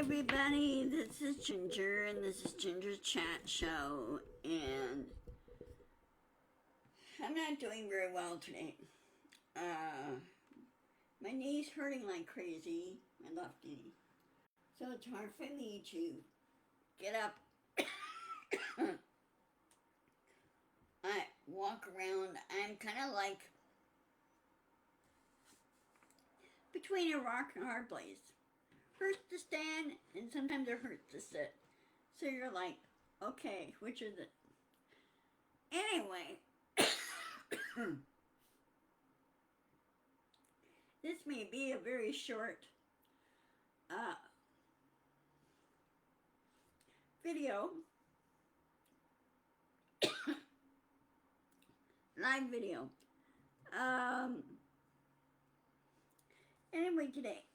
everybody, this is Ginger, and this is Ginger's Chat Show, and I'm not doing very well today. My knee's hurting like crazy, my left knee, so it's hard for me to get up. I walk around, I'm kind of like between a rock and a hard place. Hurts to stand, and sometimes it hurts to sit. So you're like, okay, which is it? Anyway, this may be a very short video, live video. Anyway, today,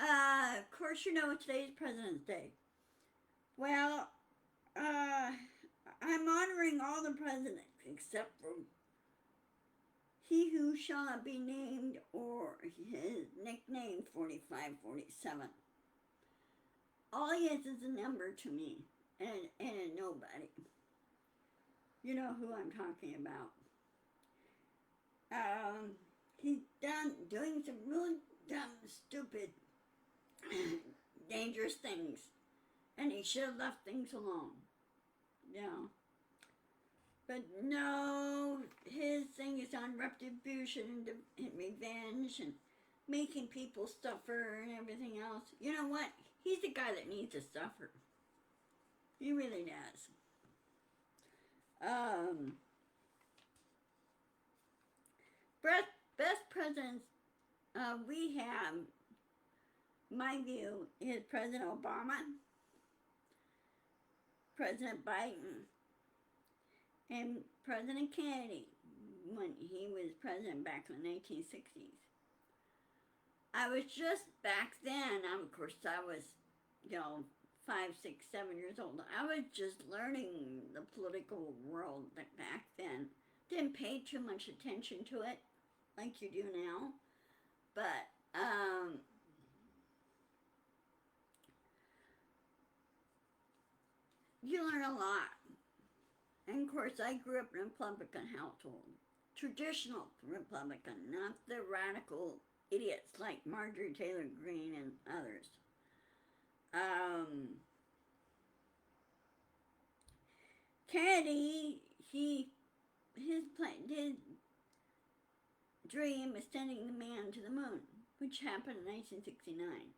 of course, you know today's President's Day. Well, I'm honoring all the presidents except for he who shall not be named, or his nickname 4547. All he is a number to me, and a nobody. You know who I'm talking about. He's doing some really dumb, stupid, dangerous things, and he should have left things alone. Yeah. But no, his thing is on retribution and revenge and making people suffer and everything else. You know what? He's the guy that needs to suffer. He really does. Best presidents we have, my view, is President Obama, President Biden, and President Kennedy when he was president back in the 1960s. I was just back then, of course I was, 5, 6, 7 years old. I was just learning the political world back then. Didn't pay too much attention to it like you do now. But, you learn a lot. And of course, I grew up in a Republican household. Traditional Republican, not the radical idiots like Marjorie Taylor Greene and others. Kennedy, his dream is sending the man to the moon, which happened in 1969.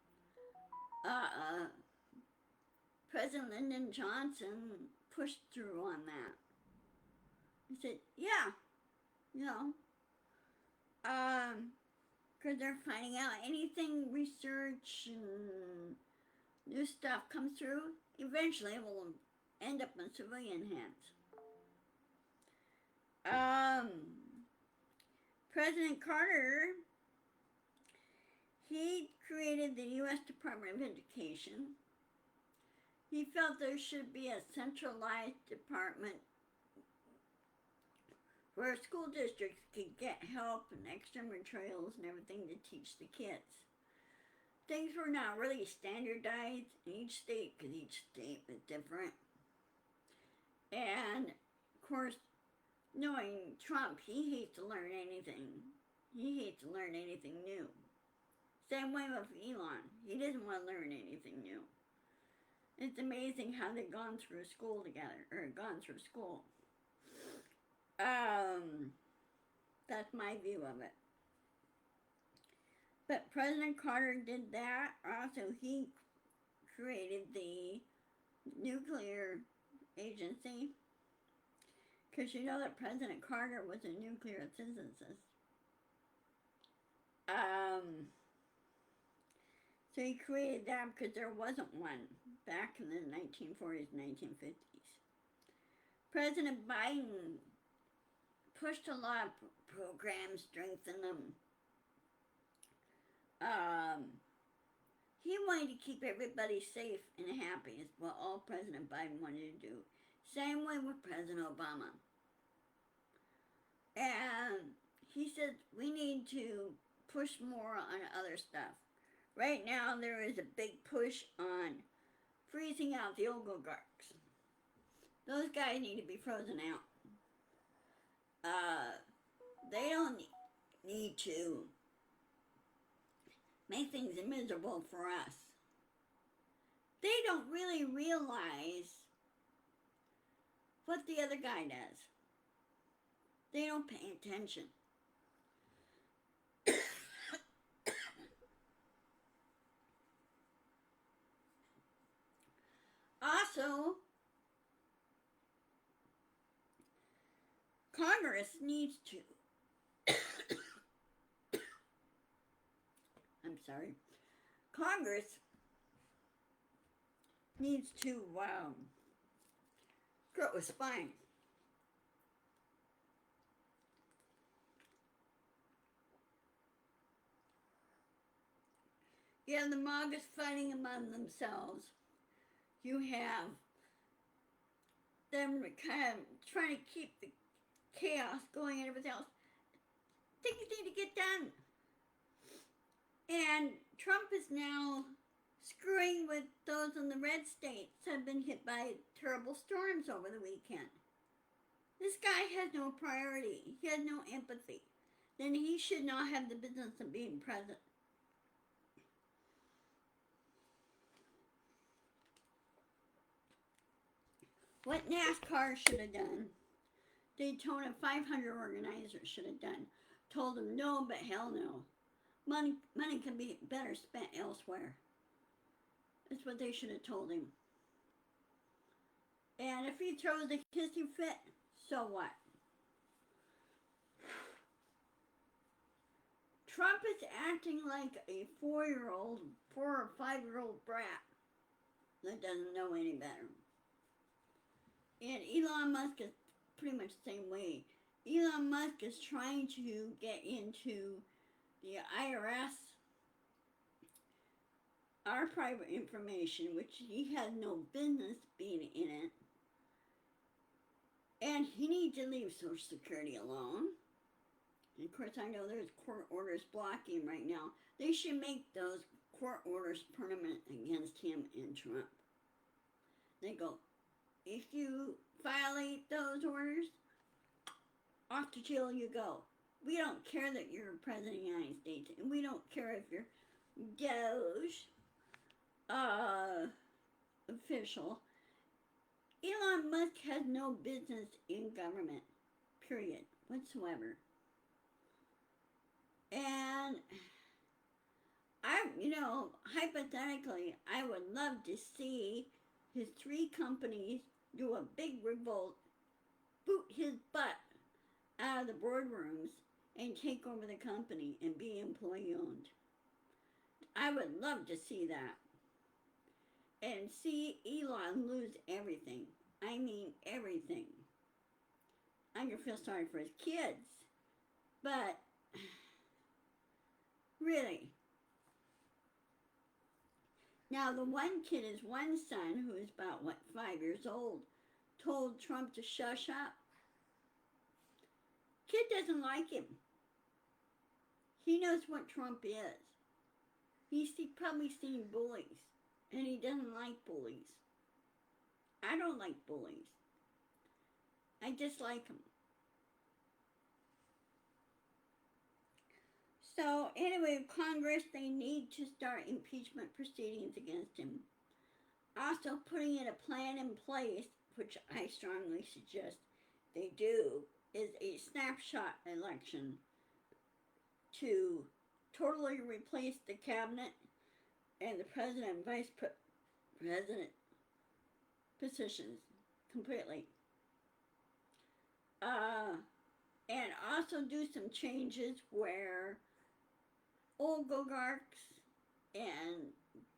President Lyndon Johnson pushed through on that. He said, yeah, because they're finding out anything research and new stuff comes through, eventually it will end up in civilian hands. President Carter, he created the U.S. Department of Education. He felt there should be a centralized department where school districts could get help and extra materials and everything to teach the kids. Things were not really standardized in each state because each state was different. And, of course, knowing Trump, he hates to learn anything. He hates to learn anything new. Same way with Elon. He doesn't want to learn anything new. It's amazing how they've gone through school together, or gone through school. That's my view of it. But President Carter did that. Also, he created the nuclear agency. Because you know that President Carter was a nuclear physicist. So he created that because there wasn't one back in the 1940s, 1950s. President Biden pushed a lot of programs, strengthened them. He wanted to keep everybody safe and happy, is what all President Biden wanted to do. Same way with President Obama. And he said we need to push more on other stuff. Right now, there is a big push on freezing out the oligarchs. Those guys need to be frozen out. They don't need to make things miserable for us. They don't really realize what the other guy does. They don't pay attention. Also, Congress needs to I'm sorry. Congress needs to grow a spine. You have the MAGAs fighting among themselves. You have them kind of trying to keep the chaos going and everything else. Things need to get done. And Trump is now screwing with those in the red states that have been hit by terrible storms over the weekend. This guy has no priority. He has no empathy. Then he should not have the business of being president. What NASCAR should have done, Daytona 500 organizers should have done, told him no, but hell no. Money can be better spent elsewhere. That's what they should have told him. And if he throws a hissy fit, so what? Trump is acting like a 4 or 5-year-old brat that doesn't know any better. And Elon Musk is pretty much the same way. Elon Musk is trying to get into the IRS, our private information, which he has no business being in it. And he needs to leave Social Security alone. And of course, I know there's court orders blocking right now. They should make those court orders permanent against him and Trump. They go, if you violate those orders, off to jail you go. We don't care that you're president of the United States, and we don't care if you're Doge official. Elon Musk has no business in government, period, whatsoever. And hypothetically, I would love to see his 3 companies do a big revolt, boot his butt out of the boardrooms, and take over the company and be employee owned. I would love to see that. And see Elon lose everything. I mean everything. I can feel sorry for his kids. But, really. Now the one kid, his one son, who is about, 5 years old, told Trump to shush up. Kid doesn't like him. He knows what Trump is. He's probably seen bullies, and he doesn't like bullies. I don't like bullies. I dislike them. So anyway, Congress, they need to start impeachment proceedings against him. Also putting in a plan in place, which I strongly suggest they do, is a snapshot election to totally replace the cabinet and the president and vice president positions completely. And also do some changes where oligarchs and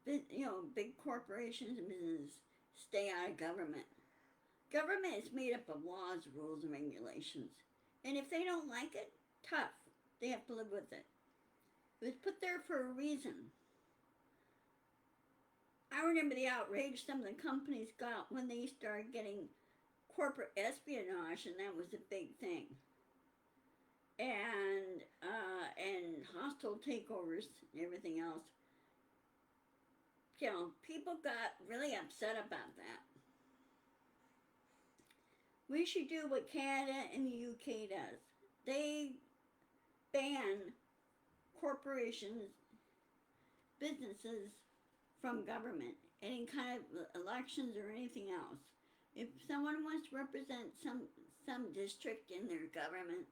big corporations and businesses stay out of government. Government is made up of laws, rules, and regulations. And if they don't like it, tough. They have to live with it. It was put there for a reason. I remember the outrage some of the companies got when they started getting corporate espionage, and that was a big thing. and hostile takeovers and everything else. You know, people got really upset about that. We should do what Canada and the UK does. They ban corporations, businesses from government, any kind of elections or anything else. If someone wants to represent some district in their government,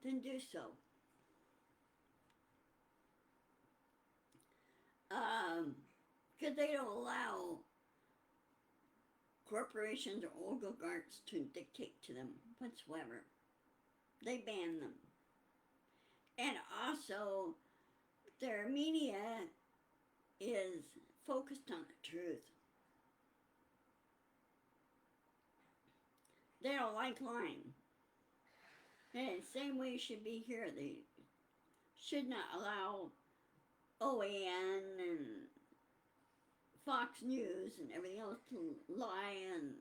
then do so. Because they don't allow corporations or oligarchs to dictate to them whatsoever. They ban them. And also, their media is focused on the truth. They don't like lying. And the same way it should be here. They should not allow OAN and Fox News and everything else to lie and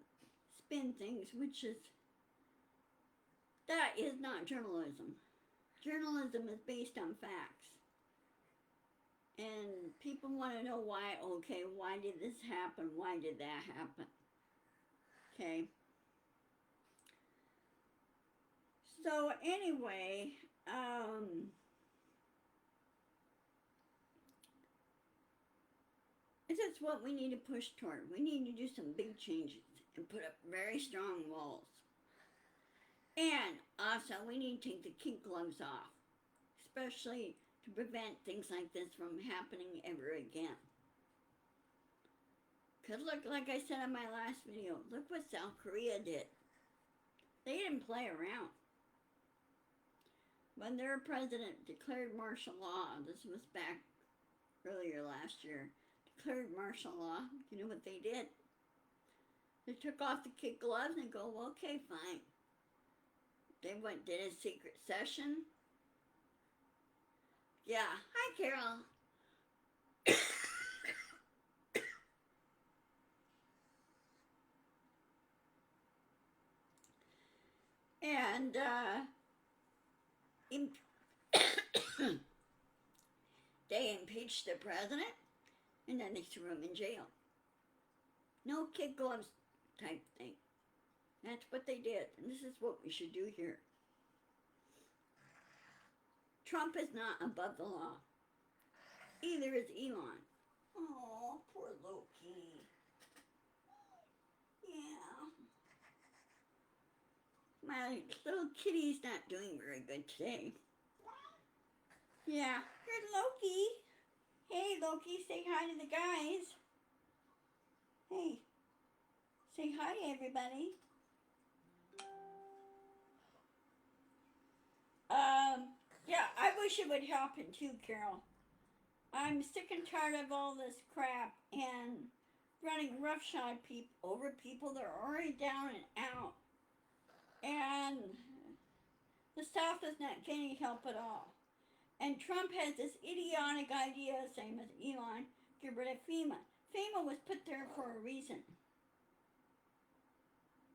spin things, that is not journalism. Journalism is based on facts. And people want to know why, okay, why did this happen? Why did that happen? Okay. So anyway, this is what we need to push toward. We need to do some big changes and put up very strong walls. And also, we need to take the kid gloves off, especially to prevent things like this from happening ever again. Because look, like I said in my last video, look what South Korea did. They didn't play around. When their president declared martial law, this was back earlier last year, declared martial law, you know what they did? They took off the kid gloves and go, well, okay, fine. They did a secret session. Yeah, hi, Carol. And they impeached the president, and then they threw him in jail. No kid gloves type thing. That's what they did, and this is what we should do here. Trump is not above the law. Either is Elon. Oh, poor Loki. Yeah. My little kitty's not doing very good today. Yeah, here's Loki. Hey, Loki, say hi to the guys. Hey, say hi to everybody. Yeah, I wish it would happen too, Carol. I'm sick and tired of all this crap and running roughshod over people that are already down and out. And the South is not getting help at all. And Trump has this idiotic idea, same as Elon, get rid of FEMA. FEMA was put there for a reason.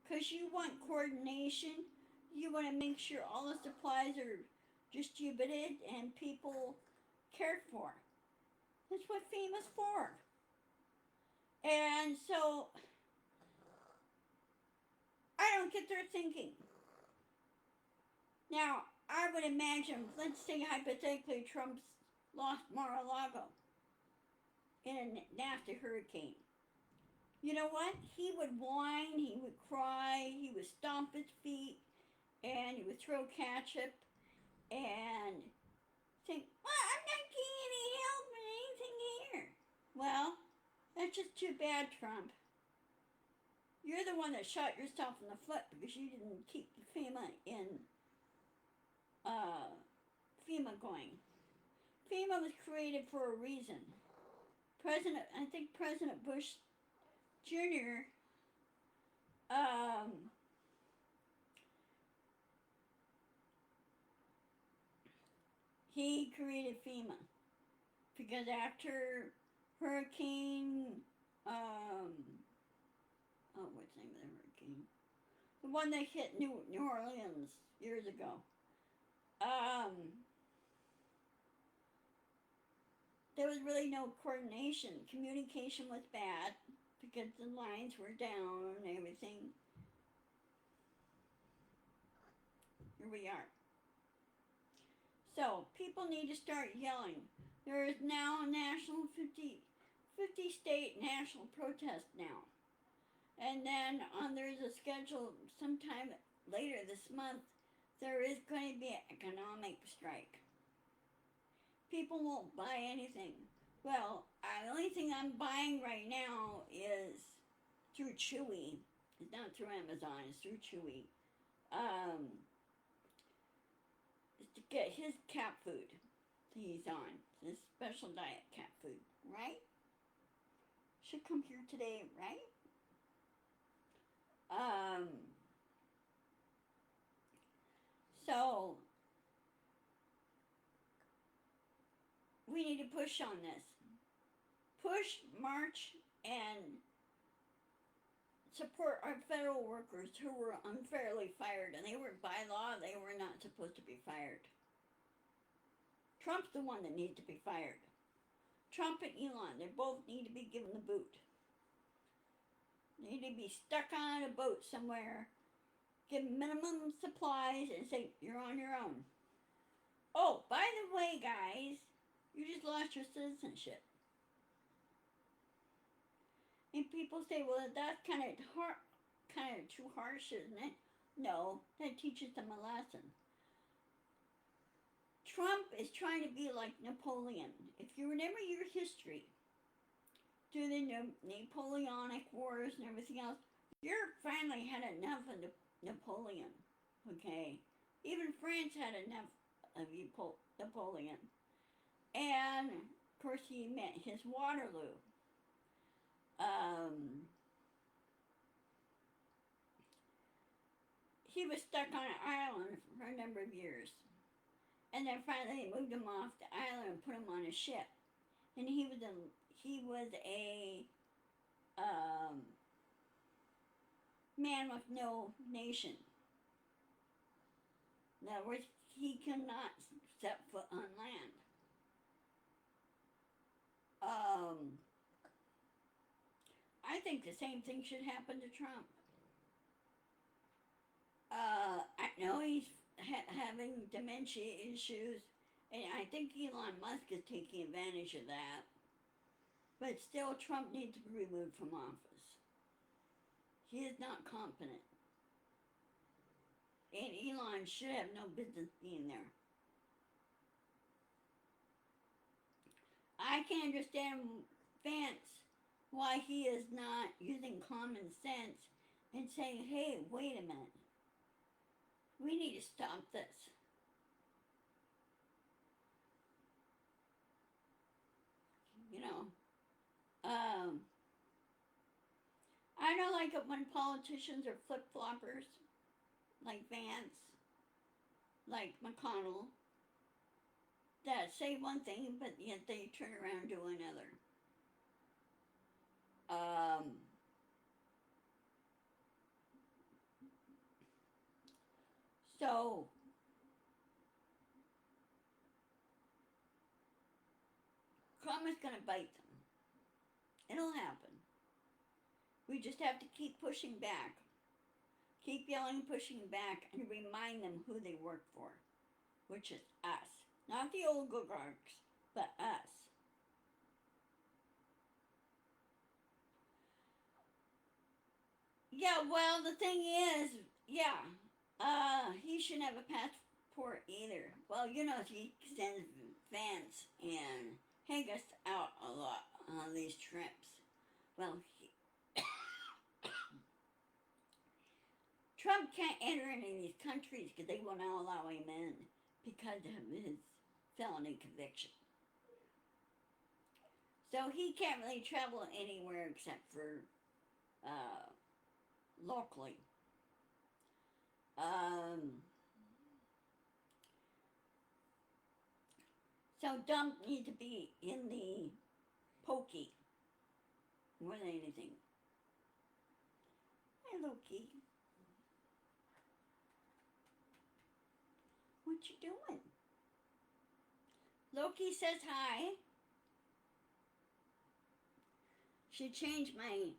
Because you want coordination, you want to make sure all the supplies are distributed and people cared for. That's what FEMA's for. And so, I don't get their thinking. Now, I would imagine, let's say hypothetically, Trump's lost Mar-a-Lago in a nasty hurricane. You know what? He would whine, he would cry, he would stomp his feet, and he would throw ketchup and think, well, I'm not getting any help or anything here. Well, that's just too bad, Trump. You're the one that shot yourself in the foot because you didn't keep the FEMA going. FEMA was created for a reason. I think President Bush Jr. He created FEMA because after Hurricane, what's the name of the hurricane? The one that hit New Orleans years ago. um, there was really no coordination. Communication was bad because the lines were down and everything. Here we are. So people need to start yelling. There is now a national 50 state national protest now. And then there's a schedule sometime later this month. There is going to be an economic strike. People won't buy anything. Well, the only thing I'm buying right now is through Chewy. It's not through Amazon, it's through Chewy. Is to get his cat food he's on. His special diet cat food, right? Should come here today, right? So we need to push on this. Push, march, and support our federal workers who were unfairly fired, and they were by law, they were not supposed to be fired. Trump's the one that needs to be fired. Trump and Elon, they both need to be given the boot. They need to be stuck on a boat somewhere, give minimum supplies, and say, you're on your own. Oh, by the way, guys, you just lost your citizenship. And people say, well, that's kind of too harsh, isn't it? No, that teaches them a lesson. Trump is trying to be like Napoleon. If you remember your history, through the Napoleonic Wars and everything else, your family had enough of Napoleon, okay? Even France had enough of Napoleon. And, of course, he met his Waterloo. He was stuck on an island for a number of years. And then finally they moved him off the island and put him on a ship. And he was a man with no nation. In other words, he cannot set foot on land. I think the same thing should happen to Trump. I know he's having dementia issues, and I think Elon Musk is taking advantage of that. But still, Trump needs to be removed from office. He is not competent. And Elon should have no business being there. I can't understand Vance, why he is not using common sense and saying, hey, wait a minute. We need to stop this. You know, I don't like it when politicians are flip-floppers, like Vance, like McConnell, that say one thing, but yet they turn around and do another. So, karma's gonna bite them. It'll happen. We just have to keep pushing back. Keep yelling, pushing back, and remind them who they work for, which is us. Not the oligarchs, but us. Yeah, well, the thing is, he shouldn't have a passport either. Well, you know, he sends Vance and Haggis out a lot on these trips. Well, Trump can't enter any of these countries because they will not allow him in because of his felony conviction. So he can't really travel anywhere except for locally. So Trump needs to be in the pokey more than anything. Hi, Loki. What What you doing? Loki says hi. Should change my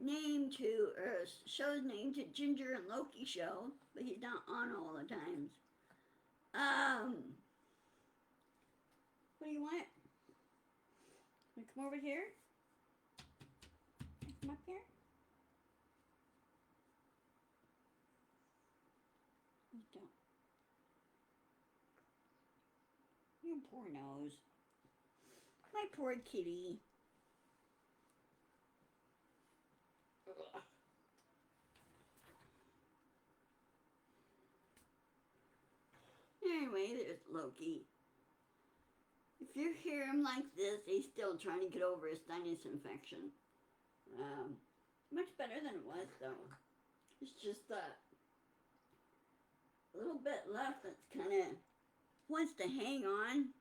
name to, or show's name to Ginger and Loki Show, but he's not on all the times. What do you want? Want to come over here? Come up here? Don't. Your poor nose. My poor kitty. Ugh. Anyway, there's Loki. If you hear him like this, he's still trying to get over his sinus infection. Much better than it was, though. It's just that little bit left that's kind of wants to hang on.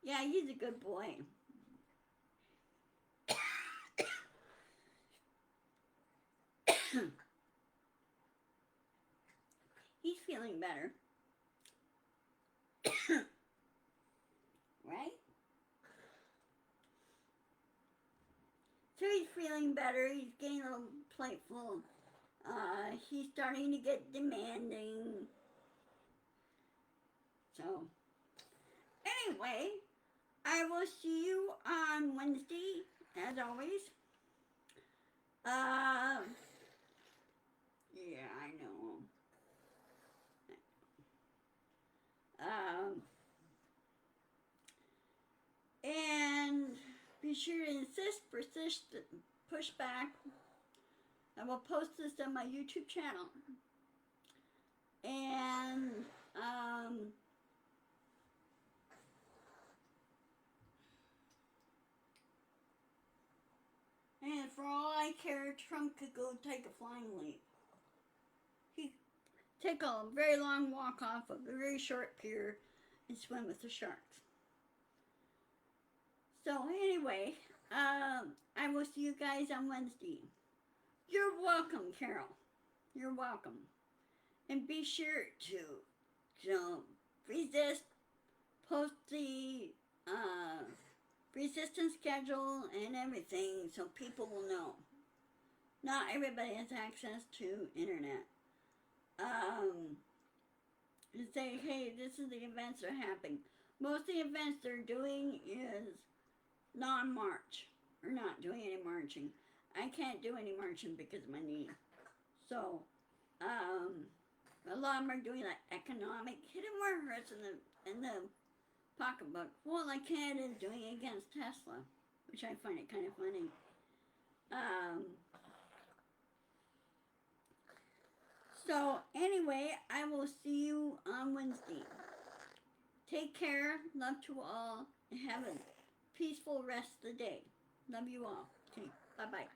Yeah, he's a good boy. He's feeling better. Right? So he's feeling better. He's getting a little playful. He's starting to get demanding. So, anyway, I will see you on Wednesday, as always. Yeah, I know. And be sure to insist, persist, push back. I will post this on my YouTube channel. And for all I care, Trump could go take a flying leap. He take a very long walk off a very short pier and swim with the sharks. So anyway, I will see you guys on Wednesday. You're welcome, Carol. You're welcome. And be sure to resist, post the resistance schedule and everything so people will know. Not everybody has access to internet. Say, hey, this is the events that are happening. Most of the events they're doing is non-march. Or not doing any marching. I can't do any marching because of my knee. So, a lot of them are doing like economic, hidden where it hurts in the pocketbook. Well, like Canada is doing against Tesla, which I find it kind of funny. So anyway, I will see you on Wednesday. Take care, love to all, and have a peaceful rest of the day. Love you all. Okay, bye-bye.